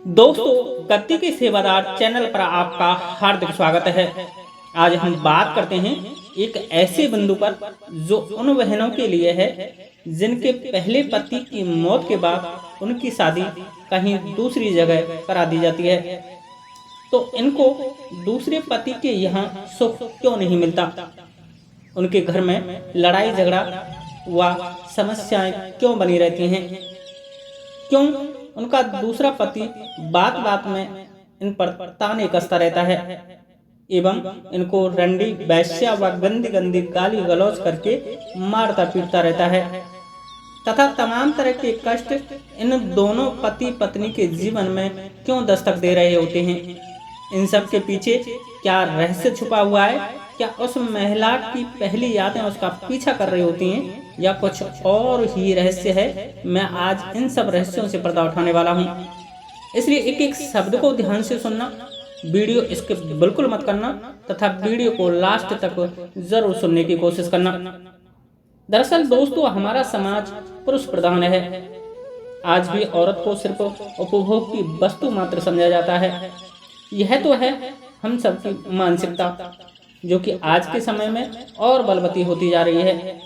दोस्तों, गद्दी के सेवादार चैनल पर आपका हार्दिक स्वागत है। आज हम बात करते हैं एक ऐसे बंधु पर जो उन बहनों के लिए है जिनके पहले पति की मौत के बाद उनकी शादी कहीं दूसरी जगह करा दी जाती है। तो इनको दूसरे पति के यहाँ सुख क्यों नहीं मिलता? उनके घर में लड़ाई झगड़ा व समस्याएं क्यों बनी रहती हैं? क्यों उनका दूसरा पति बात बात में इन पर ताने कसता रहता है एवं इनको रंडी वैश्या व गंदी गंदी गाली गलौज करके मारता पीटता रहता है तथा तमाम तरह के कष्ट इन दोनों पति पत्नी के जीवन में क्यों दस्तक दे रहे होते हैं? इन सब के पीछे क्या रहस्य छुपा हुआ है? क्या उस महिला की पहली यादें उसका पीछा कर रही होती हैं या कुछ और ही रहस्य है? मैं आज इन सब रहस्यों से पर्दा उठाने वाला हूँ, इसलिए एक एक शब्द को ध्यान से सुनना, वीडियो इसके बिल्कुल मत करना तथा वीडियो को लास्ट तक जरूर सुनने की कोशिश करना। दरअसल दोस्तों, हमारा समाज पुरुष प्रधान है। आज भी औरत को सिर्फ उपभोग की वस्तु मात्र समझा जाता है। यह तो है हम सबकी मानसिकता, जो कि आज के समय में और बलवती होती जा रही है।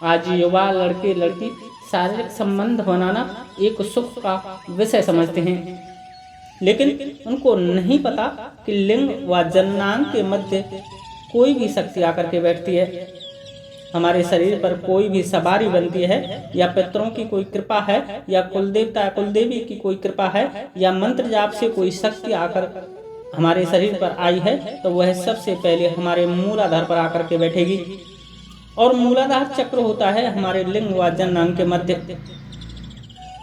आज युवा लड़के लड़की शारीरिक संबंध बनाना एक सुख का विषय समझते हैं, लेकिन उनको नहीं पता कि लिंग व जननांग के मध्य कोई भी शक्ति आकर के बैठती है। हमारे शरीर पर कोई भी सवारी बनती है या पितरों की कोई कृपा है या कुलदेवता कुलदेवी की कोई कृपा है या मंत्र जाप से कोई शक्ति आकर हमारे शरीर पर आई है, तो वह सबसे पहले हमारे मूलाधार पर आकर के बैठेगी। और मूलाधार चक्र होता है हमारे लिंग व जननांग के मध्य।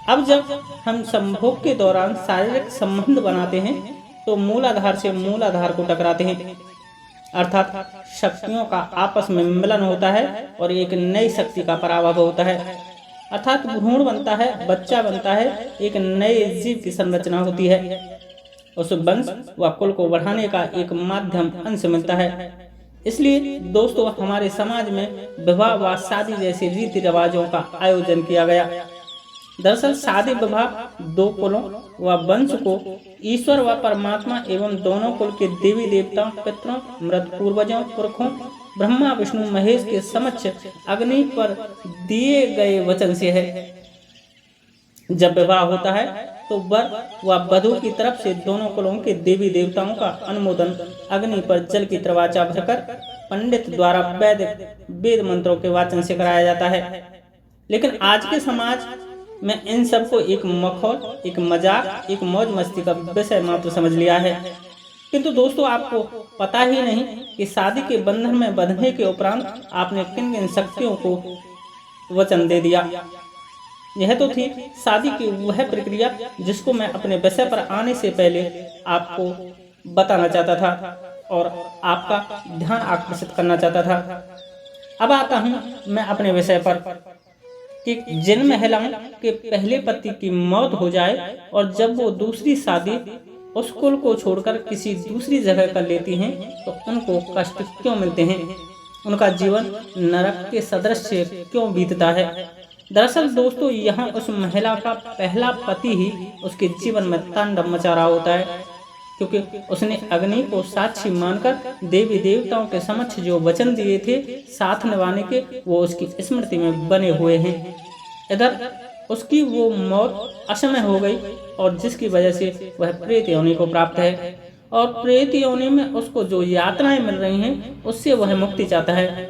अब जब हम संभोग के दौरान शारीरिक संबंध बनाते हैं तो मूलाधार से मूलाधार को टकराते हैं, अर्थात शक्तियों का आपस में मिलन होता है और एक नई शक्ति का पराभव होता है, अर्थात भ्रूण बनता है, बच्चा बनता है, एक नए जीव की संरचना होती है। उस वंश व कुल को बढ़ाने का एक माध्यम अंश मिलता है। इसलिए दोस्तों, हमारे समाज में विवाह व शादी जैसे रीति रिवाजों का आयोजन किया गया। दरअसल शादी विवाह दो कुलों व वंश को ईश्वर व परमात्मा एवं दोनों कुल के देवी देवताओं, पितरों, मृत पूर्वजों, पुरखों, ब्रह्मा विष्णु महेश के समक्ष अग्नि पर दिए गए वचन से है। जब विवाह होता है तो वर व वधू की तरफ से दोनों कुलों के देवी देवताओं का अनुमोदन अग्नि पर जल की त्रवाचा भरकर पंडित द्वारा वेद मंत्रों के वाचन से कराया जाता है। लेकिन आज के समाज में इन सब को एक मखौल, एक मजाक, एक मौज मस्ती का विषय मात्र समझ लिया है। किंतु दोस्तों, आपको पता ही नहीं कि शादी के बंधन में बंधने के उपरांत आपने किन किन शक्तियों को वचन दे दिया। यह तो थी शादी की वह प्रक्रिया जिसको मैं अपने विषय पर आने से पहले आपको बताना चाहता था और आपका ध्यान आकर्षित करना चाहता था। अब आता हूँ मैं अपने विषय पर कि जिन महिलाओं के पहले पति की मौत हो जाए और जब वो दूसरी शादी उस कुल को छोड़कर किसी दूसरी जगह कर लेती हैं तो उनको कष्ट क्यों मिलते हैं? उनका जीवन नरक के सदृश क्यों बीतता है? दरअसल दोस्तों, यहाँ उस महिला का पहला पति ही उसके जीवन में तांडव मचा रहा होता है, क्योंकि उसने अग्नि को साक्षी मानकर देवी देवताओं के समक्ष जो वचन दिए थे साथ निभाने के, वो उसकी स्मृति में बने हुए हैं। इधर उसकी वो मौत असमय हो गई और जिसकी वजह से वह प्रेत योनि को प्राप्त है और प्रेत योनि में उसको जो यातनाएं मिल रही हैं उससे वह मुक्ति चाहता है।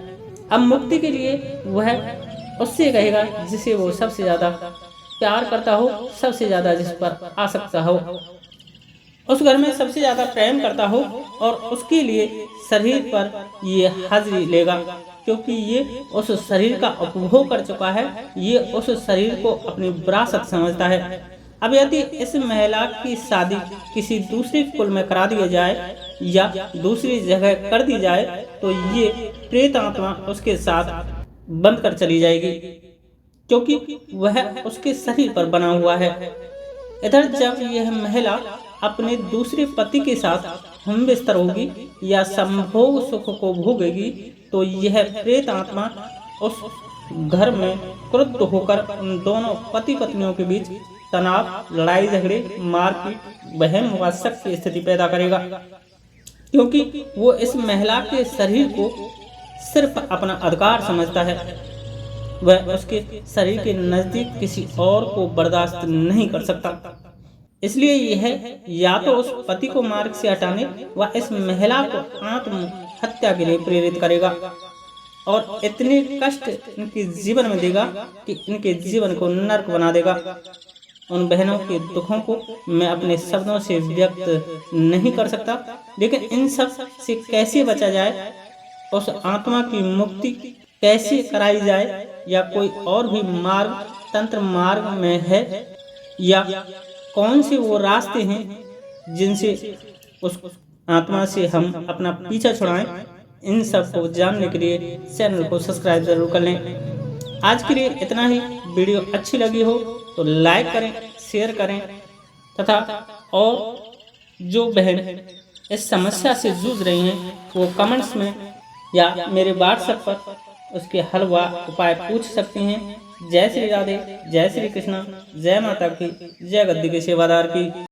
अब मुक्ति के लिए वह उससे कहेगा जिसे वो सबसे ज्यादा प्यार करता हो, सबसे ज्यादा जिस पर आसक्त हो, उस घर में सबसे ज्यादा प्रेम करता हो और उसके लिए शरीर पर ये हाजिरी लेगा, क्योंकि ये उस शरीर का उपभोग कर चुका है, ये उस शरीर को अपनी विरासत समझता है। अब यदि इस महिला की शादी किसी दूसरे कुल में करा दी जाए या दूसरी जगह कर दी जाए तो ये प्रेत आत्मा उसके साथ बंद कर चली जाएगी, क्योंकि वह उसके शरीर पर बना हुआ है। इधर जब यह महिला अपने दूसरे पति के साथ हम बिस्तर होगी या संभोग सुख को भोगेगी तो यह प्रेत आत्मा उस घर में क्रुद्ध होकर उन दोनों पति पत्नियों के बीच तनाव, लड़ाई झगड़े, मारपीट, वहम व शक की स्थिति पैदा करेगा, क्योंकि वो इस महिला के शरीर को सिर्फ अपना अधिकार समझता है। वह उसके शरीर के नजदीक किसी और को बर्दाश्त नहीं कर सकता। इसलिए यह या तो उस पति को मार्ग से हटाने व इस महिला को आत्महत्या के लिए प्रेरित करेगा और इतने कष्ट इनके जीवन में देगा कि इनके जीवन को नर्क बना देगा। उन बहनों के दुखों को मैं अपने शब्दों से व्यक्त नहीं कर सकता, लेकिन इन सब से कैसे बचा जाए, उस आत्मा की मुक्ति कैसे कराई जाए, या कोई और भी मार्ग तंत्र मार्ग में है, या कौन से वो रास्ते हैं जिनसे उस आत्मा से हम अपना पीछा छुड़ाएं, इन सब को जानने के लिए चैनल को सब्सक्राइब जरूर कर लें। आज के लिए इतना ही। वीडियो अच्छी लगी हो तो लाइक करें, शेयर करें तथा और जो बहन इस समस्या से जूझ रही हैं वो कमेंट्स में या मेरे व्हाट्सएप पर उसके हल व उपाय पूछ सकती हैं। जय श्री राधे, जय श्री कृष्णा, जय माता की, जय गद्दी के सेवादार की।